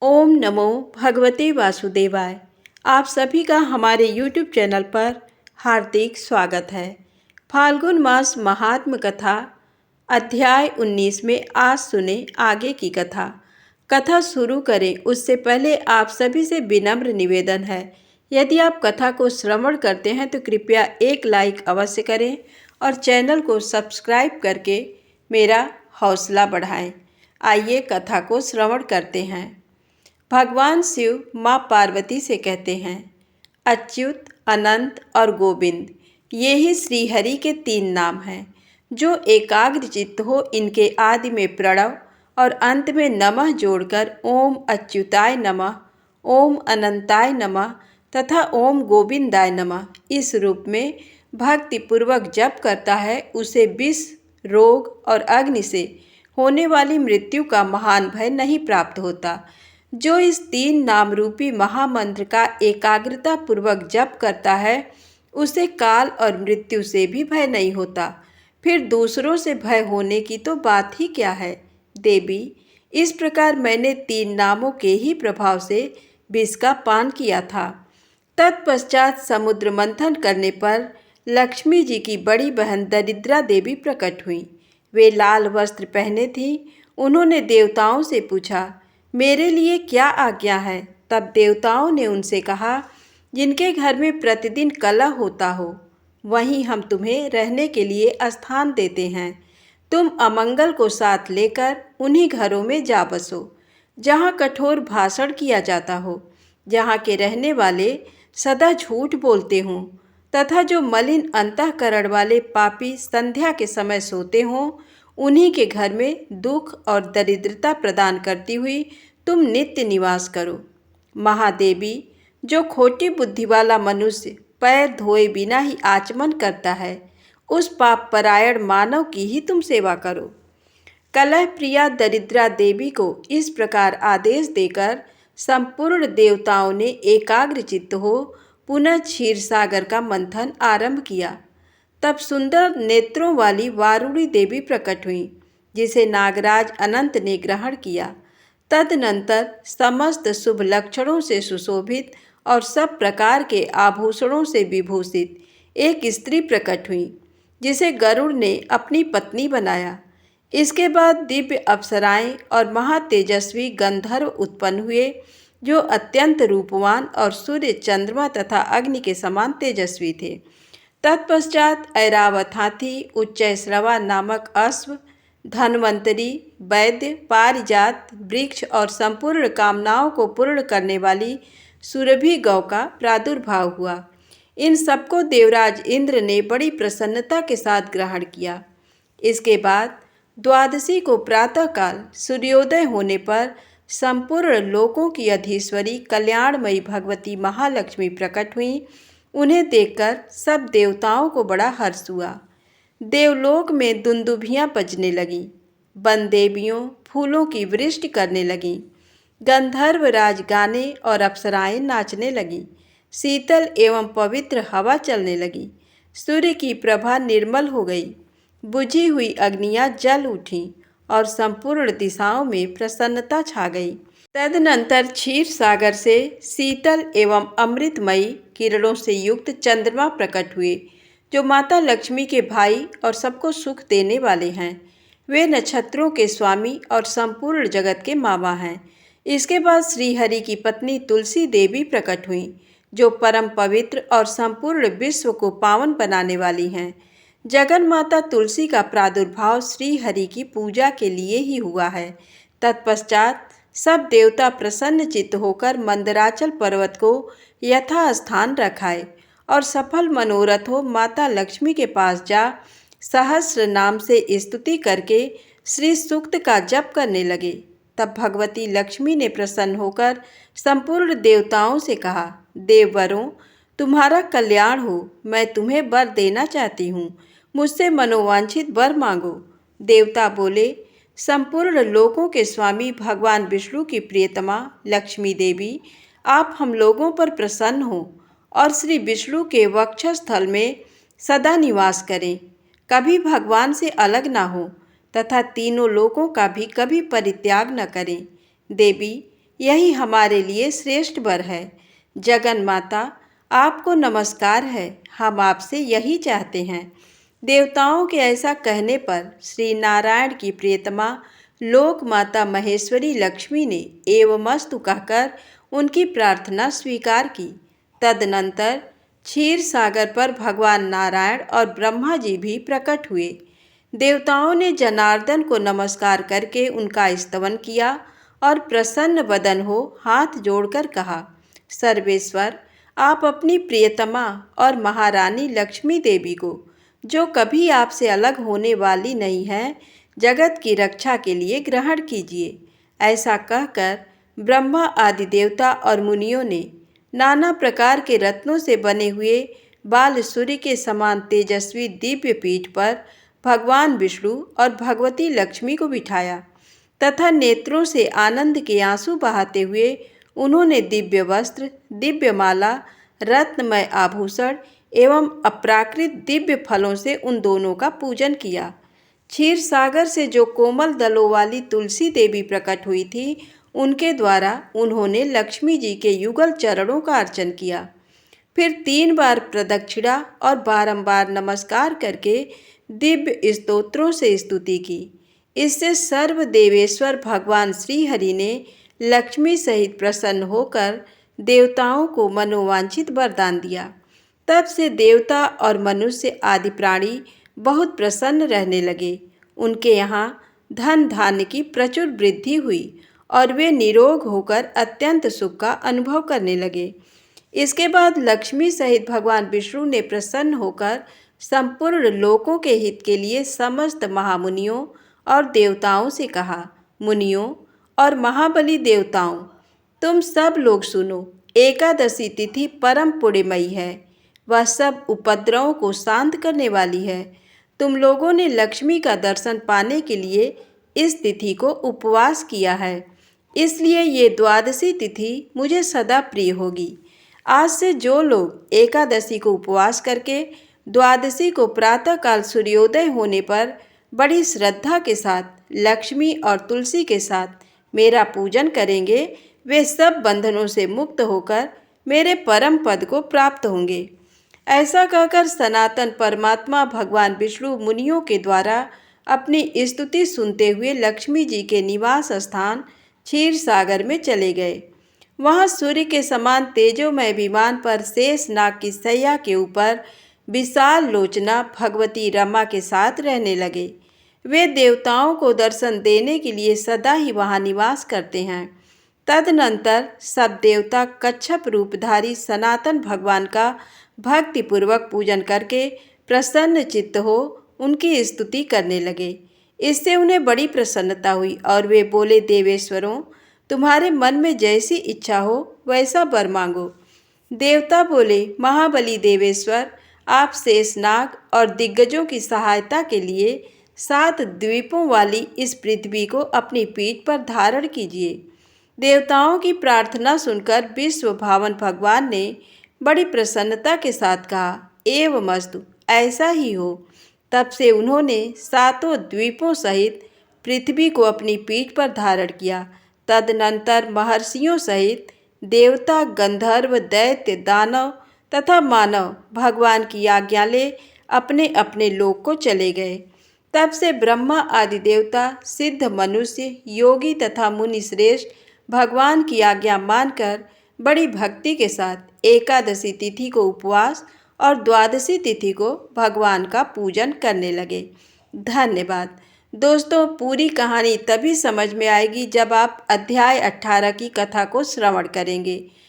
ओम नमो भगवते वासुदेवाय। आप सभी का हमारे YouTube चैनल पर हार्दिक स्वागत है। फाल्गुन मास महात्म कथा अध्याय 19 में आज सुने आगे की कथा। कथा शुरू करें उससे पहले आप सभी से विनम्र निवेदन है, यदि आप कथा को श्रवण करते हैं तो कृपया एक लाइक अवश्य करें और चैनल को सब्सक्राइब करके मेरा हौसला बढ़ाएं। आइए कथा को श्रवण करते हैं। भगवान शिव माँ पार्वती से कहते हैं, अच्युत, अनंत और गोविंद ये ही श्रीहरि के 3 नाम हैं। जो एकाग्र चित्त हो इनके आदि में प्रणव और अंत में नमः जोड़कर ओम अच्युताय नमः, ओम अनंताय नमः तथा ओम गोविंदाय नमः इस रूप में भक्तिपूर्वक जप करता है, उसे विष, रोग और अग्नि से होने वाली मृत्यु का महान भय नहीं प्राप्त होता। जो इस 3 नाम रूपी महामंत्र का एकाग्रता पूर्वक जप करता है, उसे काल और मृत्यु से भी भय नहीं होता। फिर दूसरों से भय होने की तो बात ही क्या है। देवी, इस प्रकार मैंने 3 नामों के ही प्रभाव से विष का पान किया था। तत्पश्चात समुद्र मंथन करने पर लक्ष्मी जी की बड़ी बहन दरिद्रा देवी प्रकट हुई। वे लाल वस्त्र पहने थीं। उन्होंने देवताओं से पूछा, मेरे लिए क्या आज्ञा है। तब देवताओं ने उनसे कहा, जिनके घर में प्रतिदिन कलह होता हो वहीं हम तुम्हें रहने के लिए स्थान देते हैं। तुम अमंगल को साथ लेकर उन्हीं घरों में जा बसो जहाँ कठोर भाषण किया जाता हो, जहाँ के रहने वाले सदा झूठ बोलते हों तथा जो मलिन अंतःकरण वाले पापी संध्या के समय सोते हों, उन्हीं के घर में दुख और दरिद्रता प्रदान करती हुई तुम नित्य निवास करो। महादेवी, जो खोटी बुद्धि वाला मनुष्य पैर धोए बिना ही आचमन करता है, उस पाप परायण मानव की ही तुम सेवा करो। कलह प्रिया दरिद्रा देवी को इस प्रकार आदेश देकर संपूर्ण देवताओं ने एकाग्र चित्त हो पुनः क्षीर सागर का मंथन आरंभ किया। तब सुंदर नेत्रों वाली वारुणी देवी प्रकट हुई, जिसे नागराज अनंत ने ग्रहण किया। तदनंतर समस्त शुभ लक्षणों से सुशोभित और सब प्रकार के आभूषणों से विभूषित एक स्त्री प्रकट हुई, जिसे गरुड़ ने अपनी पत्नी बनाया। इसके बाद दिव्य अप्सराएं और महातेजस्वी गंधर्व उत्पन्न हुए, जो अत्यंत रूपवान और सूर्य, चंद्रमा तथा अग्नि के समान तेजस्वी थे। तत्पश्चात ऐरावत हाथी, उच्चैश्रवा नामक अश्व, धन्वंतरी, वैद्य, पारिजात वृक्ष और संपूर्ण कामनाओं को पूर्ण करने वाली सुरभि गौ का प्रादुर्भाव हुआ। इन सबको देवराज इंद्र ने बड़ी प्रसन्नता के साथ ग्रहण किया। इसके बाद द्वादशी को प्रातःकाल सूर्योदय होने पर संपूर्ण लोकों की अधीश्वरी कल्याणमयी भगवती महालक्ष्मी प्रकट हुई। उन्हें देखकर सब देवताओं को बड़ा हर्ष हुआ। देवलोक में दुंदुभियाँ बजने लगीं, वन देवियों फूलों की वृष्टि करने लगीं, गंधर्व राज गाने और अप्सराएं नाचने लगीं, शीतल एवं पवित्र हवा चलने लगी, सूर्य की प्रभा निर्मल हो गई, बुझी हुई अग्नियाँ जल उठीं और संपूर्ण दिशाओं में प्रसन्नता छा गई। तदनंतर क्षीर सागर से शीतल एवं अमृतमयी किरणों से युक्त चंद्रमा प्रकट हुए, जो माता लक्ष्मी के भाई और सबको सुख देने वाले हैं। वे नक्षत्रों के स्वामी और संपूर्ण जगत के मामा हैं। इसके बाद श्रीहरि की पत्नी तुलसी देवी प्रकट हुई, जो परम पवित्र और संपूर्ण विश्व को पावन बनाने वाली हैं। जगन माता तुलसी का प्रादुर्भाव श्रीहरि की पूजा के लिए ही हुआ है। तत्पश्चात सब देवता प्रसन्न चित्त होकर मंदराचल पर्वत को यथास्थान रखाए और सफल मनोरथ हो माता लक्ष्मी के पास जा सहस्र नाम से स्तुति करके श्री सूक्त का जप करने लगे। तब भगवती लक्ष्मी ने प्रसन्न होकर संपूर्ण देवताओं से कहा, देववरों, तुम्हारा कल्याण हो। मैं तुम्हें वर देना चाहती हूँ, मुझसे मनोवांछित वर मांगो। देवता बोले, संपूर्ण लोकों के स्वामी भगवान विष्णु की प्रियतमा लक्ष्मी देवी, आप हम लोगों पर प्रसन्न हो और श्री विष्णु के वक्षस्थल में सदा निवास करें, कभी भगवान से अलग ना हो तथा तीनों लोकों का भी कभी परित्याग न करें। देवी, यही हमारे लिए श्रेष्ठ वर है। जगन माता, आपको नमस्कार है, हम आपसे यही चाहते हैं। देवताओं के ऐसा कहने पर श्री नारायण की प्रियतमा लोक माता महेश्वरी लक्ष्मी ने एवमस्तु कहकर उनकी प्रार्थना स्वीकार की। तदनंतर क्षीर सागर पर भगवान नारायण और ब्रह्मा जी भी प्रकट हुए। देवताओं ने जनार्दन को नमस्कार करके उनका स्तवन किया और प्रसन्न वदन हो हाथ जोड़कर कहा, सर्वेश्वर, आप अपनी प्रियतमा और महारानी लक्ष्मी देवी को, जो कभी आपसे अलग होने वाली नहीं है, जगत की रक्षा के लिए ग्रहण कीजिए। ऐसा कहकर ब्रह्मा आदि देवता और मुनियों ने नाना प्रकार के रत्नों से बने हुए बाल सूर्य के समान तेजस्वी दिव्य पीठ पर भगवान विष्णु और भगवती लक्ष्मी को बिठाया तथा नेत्रों से आनंद के आंसू बहाते हुए उन्होंने दिव्य वस्त्र, दिव्य माला, रत्नमय आभूषण एवं अप्राकृत दिव्य फलों से उन दोनों का पूजन किया। क्षीर सागर से जो कोमल दलों वाली तुलसी देवी प्रकट हुई थी, उनके द्वारा उन्होंने लक्ष्मी जी के युगल चरणों का अर्चन किया। फिर 3 बार प्रदक्षिणा और बारंबार नमस्कार करके दिव्य स्तोत्रों से स्तुति की। इससे सर्व देवेश्वर भगवान श्री हरि ने लक्ष्मी सहित प्रसन्न होकर देवताओं को मनोवांछित वरदान दिया। तब से देवता और मनुष्य आदि प्राणी बहुत प्रसन्न रहने लगे। उनके यहाँ धन धान्य की प्रचुर वृद्धि हुई और वे निरोग होकर अत्यंत सुख का अनुभव करने लगे। इसके बाद लक्ष्मी सहित भगवान विष्णु ने प्रसन्न होकर संपूर्ण लोकों के हित के लिए समस्त महामुनियों और देवताओं से कहा, मुनियों और महाबली देवताओं, तुम सब लोग सुनो। एकादशी तिथि परम पुण्यमयी है। वह सब उपद्रवों को शांत करने वाली है। तुम लोगों ने लक्ष्मी का दर्शन पाने के लिए इस तिथि को उपवास किया है, इसलिए ये द्वादशी तिथि मुझे सदा प्रिय होगी। आज से जो लोग एकादशी को उपवास करके द्वादशी को प्रातःकाल सूर्योदय होने पर बड़ी श्रद्धा के साथ लक्ष्मी और तुलसी के साथ मेरा पूजन करेंगे, वे सब बंधनों से मुक्त होकर मेरे परम पद को प्राप्त होंगे। ऐसा कहकर सनातन परमात्मा भगवान विष्णु मुनियों के द्वारा अपनी स्तुति सुनते हुए लक्ष्मी जी के निवास स्थान क्षीर सागर में चले गए। वहाँ सूर्य के समान तेजोमय विमान पर शेष नाग की सैया के ऊपर विशाल लोचना भगवती रमा के साथ रहने लगे। वे देवताओं को दर्शन देने के लिए सदा ही वहाँ निवास करते हैं। तदनंतर सब देवता कच्छप रूपधारी सनातन भगवान का भक्तिपूर्वक पूजन करके प्रसन्न चित्त हो उनकी स्तुति करने लगे। इससे उन्हें बड़ी प्रसन्नता हुई और वे बोले, देवेश्वरों, तुम्हारे मन में जैसी इच्छा हो वैसा वर मांगो। देवता बोले, महाबली देवेश्वर, आप शेषनाग और दिग्गजों की सहायता के लिए 7 द्वीपों वाली इस पृथ्वी को अपनी पीठ पर धारण कीजिए। देवताओं की प्रार्थना सुनकर विश्व भावन भगवान ने बड़ी प्रसन्नता के साथ कहा, एवमस्तु, ऐसा ही हो। तब से उन्होंने 7 द्वीपों सहित पृथ्वी को अपनी पीठ पर धारण किया। तदनंतर महर्षियों सहित देवता, गंधर्व, दैत्य, दानव तथा मानव भगवान की आज्ञा ले अपने अपने लोक को चले गए। तब से ब्रह्मा आदि देवता, सिद्ध मनुष्य, योगी तथा मुनि श्रेष्ठ भगवान की आज्ञा मानकर बड़ी भक्ति के साथ एकादशी तिथि को उपवास और द्वादशी तिथि को भगवान का पूजन करने लगे। धन्यवाद दोस्तों। पूरी कहानी तभी समझ में आएगी जब आप अध्याय 18 की कथा को श्रवण करेंगे।